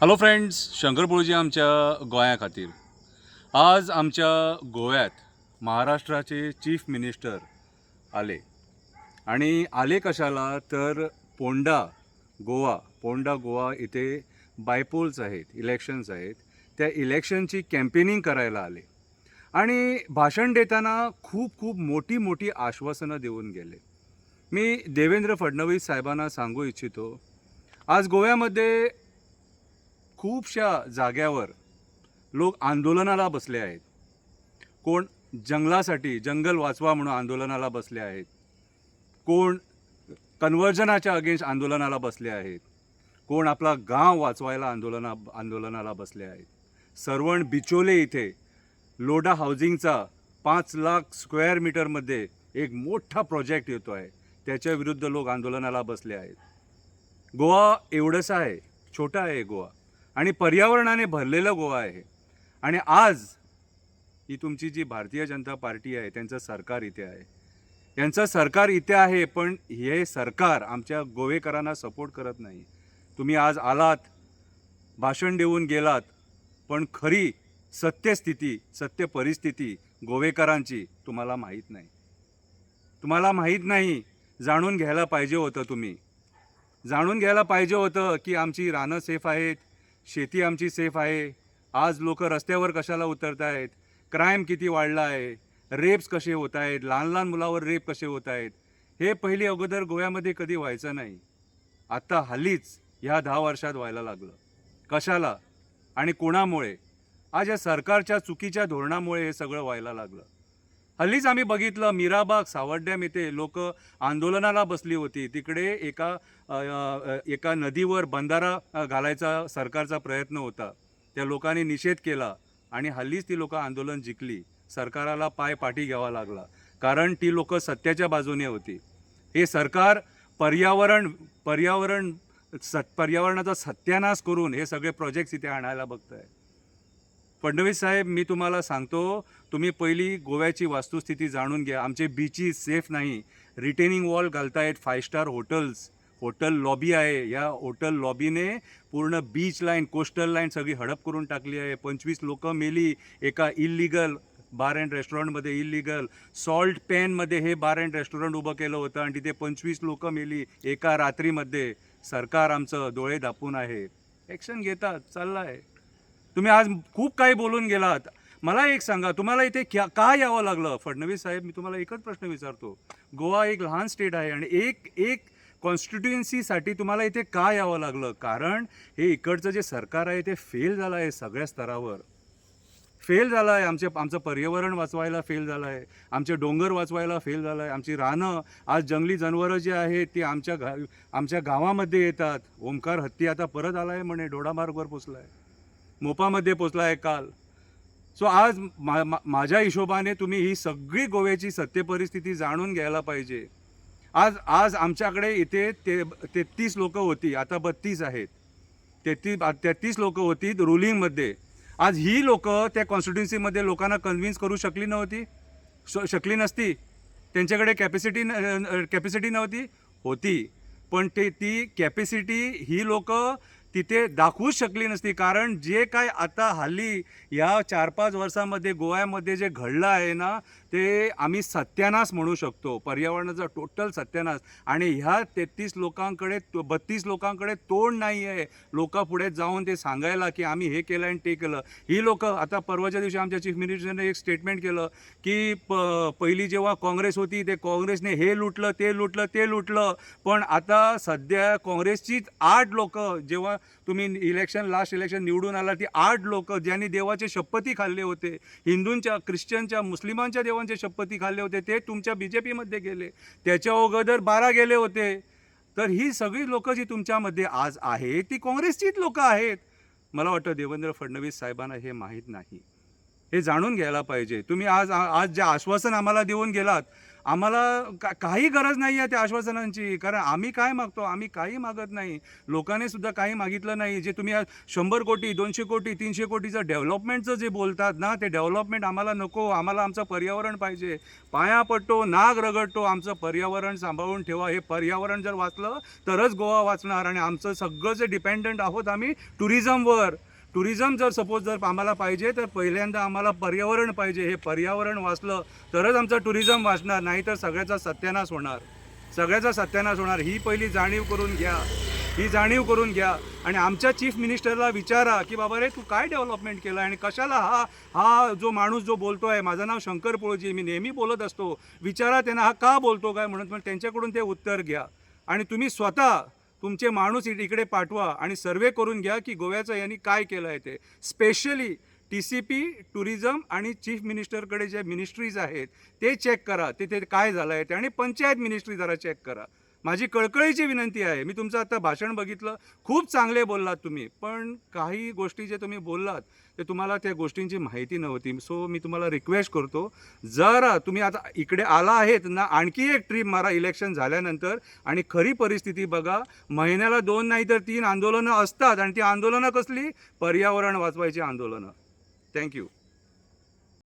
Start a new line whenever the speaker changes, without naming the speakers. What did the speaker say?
Hello friends, शंकरपुळजी आमच्या गोंया खातीर. आज आमच्या गोव्यात महाराष्ट्राचे चीफ मिनिस्टर आले आणि आले कशाला तर पोंडा गोवा इथे बायपोल्स आहेत, इलेक्शन्स आहेत. त्या इलेक्शनची कॅम्पेनिंग करायला आले आणि भाषण देताना खूप मोठी मोठी आश्वासनं देऊन गेले. मी देवेंद्र फडणवीस साहेबांना सांगू इच्छितो, आज गोव्यामध्ये खूपशा जाग्यावर लोक आंदोलनाला बसले आहेत. कोण जंगलासाठी, जंगल वाचवा म्हणून आंदोलनाला बसले आहेत. कोण कन्व्हर्जनाच्या अगेन्स्ट आंदोलनाला बसले आहेत. कोण आपला गाव वाचवायला आंदोलनाला बसले आहेत. सरवण बिचोले इथे लोढा हाऊसिंगचा 5 लाख स्क्वेअर मीटरमध्ये एक मोठा प्रोजेक्ट येतो आहे, त्याच्या विरुद्ध लोक आंदोलनाला बसले आहेत. गोवा एवढंसा आहे, छोटा आहे गोवा आणि पर्यावरणाने भरलेलं गोवा आहे. आणि आज ही तुमची जी भारतीय जनता पार्टी आहे, त्यांचं सरकार इथे आहे. यांचं सरकार इथे आहे, पण हे सरकार आमच्या गोवेकरांना सपोर्ट करत नाही. तुम्ही आज आलात, भाषण देऊन गेलात, पण खरी सत्यस्थिती, सत्य परिस्थिती गोवेकरांची तुम्हाला माहीत नाही. तुम्हाला माहीत नाही. जाणून घ्यायला पाहिजे होतं. तुम्ही जाणून घ्यायला पाहिजे होतं की आमची रानं सेफ आहेत, शेती आमची सेफ आहे. आज लोक रस्त्यावर कशाला उतरत आहेत, क्राईम किती वाढला आहे, रेप्स कसे होत आहेत, लहान लहान मुलावर रेप कसे होत आहेत, हे पहिली अगोदर गोव्यामध्ये कधी व्हायचं नाही. आत्ता हल्लीच ह्या 10 वर्षात व्हायला लागलं. कशाला आणि कोणामुळे? आज या सरकारच्या चुकीच्या धोरणामुळे हे सगळं व्हायला लागलं. हल्लीच आम्ही बघितलं, मीराबाग सावड्याम येथे लोक आंदोलनाला बसली होती. तिकडे एका नदीवर बंधारा घालायचा सरकारचा प्रयत्न होता. त्या लोकांनी निषेध केला आणि हल्लीच ती लोक आंदोलन जिंकली. सरकाराला पाठी घ्यावा लागला, कारण ती लोक सत्याच्या बाजूने होती. हे सरकार पर्यावरणाचा सत्यानाश करून हे सगळे प्रोजेक्ट्स इथे आणायला बघत आहे. फडणवीस साहेब, मी तुम्हाला सांगतो, तुम्ही पहिली गोव्याची वस्तुस्थिती जाणून घ्या. आमचे बीचेस सेफ नाही. रिटेनिंग वॉल घालतायत. 5 स्टार हॉटेल लॉबी आहे. या हॉटेल लॉबीने पूर्ण बीच लाईन, कोस्टल लाईन सगळी हडप करून टाकली आहे. 25 लोक मेली एका इल्लिगल बार अँड रेस्टॉरंटमध्ये. इल्लिगल सॉल्ट पॅनमध्ये हे बार अँड रेस्टॉरंट उभं केलं होतं आणि तिथे 25 लोक मेली एका रात्रीमध्ये. सरकार आमचं डोळे दापून आहे. ॲक्शन घेतात, चाललं आहे. तुम्ही आज खूप काही बोलून गेलात. मला एक सांगा, तुम्हाला इथे का यावं लागलं? फडणवीस साहेब, मी तुम्हाला एकच प्रश्न विचारतो. गोवा एक लहान स्टेट आहे आणि एक कॉन्स्टिट्युएन्सीसाठी तुम्हाला इथे का यावं लागलं? कारण हे इकडचं जे सरकार आहे ते फेल झालं आहे. सगळ्या स्तरावर फेल झालं आहे. आमचं पर्यावरण वाचवायला फेल झालं आहे. आमचे डोंगर वाचवायला फेल झालं आहे. आमची रानं, आज जंगली जनावरं जे आहेत ती आमच्या गावामध्ये येतात. ओमकार हत्ती आता परत आला आहे म्हणे, दोडामार्गवर पोचला आहे, मोपामध्ये पोचला आहे काल. सो आज माझ्या हिशोबाने तुम्ही ही सगळी गोव्याची सत्य परिस्थिती जाणून घ्यायला पाहिजे. आज आमच्याकडे इथे 33 लोक होती, आता 32 आहेत. 33 लोक होती रुलिंगमध्ये. आज ही लोक त्या कॉन्स्टिट्युन्सीमध्ये लोकांना कन्व्हिन्स करू शकली नसती. त्यांच्याकडे कॅपॅसिटी नव्हती, होती, पण ती कॅपॅसिटी ही लोक तिथे दाखवूच शकली नसती. कारण जे काय आता हल्ली या 4-5 वर्षामध्ये गोव्यामध्ये जे घडलं आहे ना, ते आम्ही सत्यानाश म्हणू शकतो. पर्यावरणाचा टोटल सत्यानाश. आणि ह्या 32 लोकांकडे तोंड नाही आहे लोकांपुढे जाऊन ते सांगायला की आम्ही हे केलं आणि ते केलं. ही लोक आता परवाच्या दिवशी आमच्या चीफ मिनिस्टरने एक स्टेटमेंट केलं की पहिली जेव्हा काँग्रेस होती ते काँग्रेसने हे लुटलं, ते लुटलं, पण आता सध्या काँग्रेसचीच 8 लोक, जेव्हा तुम्ही लास्ट इलेक्शन निवडून आला, ती 8 लोक ज्यांनी देवाचे शपथी खाल्ले होते, हिंदूंच्या, ख्रिश्चनच्या, मुस्लिमांच्या देवांचे शपथी खाल्ले होते, ते तुमच्या BJPमध्ये गेले. त्याच्या अगोदर 12 गेले होते. तर ही सगळी लोक जी तुमच्यामध्ये आज आहेत ती काँग्रेसचीच लोक आहेत. मला वाटतं देवेंद्र फडणवीस साहेबांना हे माहीत नाही. हे जाणून घ्यायला पाहिजे. तुम्ही आज जे आश्वासन आम्हाला देऊन गेलात, आम्हाला काही गरज नाही आहे त्या आश्वासनांची, कारण आम्ही काय मागतो, आम्ही काही मागत नाही. लोकांनी सुद्धा काही मागितलं नाही. जे तुम्ही आज 100 कोटी 200 कोटी 300 कोटीचं डेव्हलपमेंटचं जे बोलतात ना, ते डेव्हलपमेंट आम्हाला नको. आम्हाला आमचं पर्यावरण पाहिजे. पाया पडतो, नाक रगडतो, आमचं पर्यावरण सांभाळून ठेवा. हे पर्यावरण जर वाचलं तरच गोवा वाचणार. आणि आमचं सगळं जे डिपेंडंट आहोत आम्ही टुरिझमवर. टुरिझम जर आम्हाला पाहिजे तर पहिल्यांदा आम्हाला पर्यावरण पाहिजे. हे पर्यावरण वाचलं तरच आमचं टुरिझम वाचणार, नाही तर सगळ्याचा सत्यानाश होणार. सगळ्याचा सत्यानाश होणार. ही पहिली जाणीव करून घ्या. ही जाणीव करून घ्या. आणि आमच्या चीफ मिनिस्टरला विचारा की बाबा रे तू काय डेव्हलपमेंट केलं आणि कशाला हा जो माणूस जो बोलतो आहे, माझं नाव शंकर पोळजी, मी नेहमी बोलत असतो, विचारा त्यांना हा का बोलतो काय म्हणून. पण त्यांच्याकडून ते उत्तर घ्या. आणि तुम्ही स्वतः तुमचे माणूस इकडे पाठवा आणि सर्वे करून घ्या की गोव्याचं यांनी काय केलं आहे ते. स्पेशली TCP, टुरिझम आणि चीफ मिनिस्टरकडे जे मिनिस्ट्रीज आहेत ते चेक करा, तिथे काय झालं आहे ते. आणि पंचायत मिनिस्ट्री जरा चेक करा. माझी कळकळीची विनंती आहे. मी तुमचं आता भाषण बघितलं, खूप चांगले बोललात तुम्ही, पण काही गोष्टी जे तुम्ही बोललात ते तुम्हाला त्या गोष्टींची माहिती नव्हती. सो मी तुम्हाला रिक्वेस्ट करतो, जर तुम्ही आता इकडे आला आहेत ना, आणखी एक ट्रिप मारा इलेक्शन झाल्यानंतर आणि खरी परिस्थिती बघा. महिन्याला 2 नाही तर 3 आंदोलनं असतात. आणि ती आंदोलनं कसली? पर्यावरण वाचवायची आंदोलनं. थँक्यू.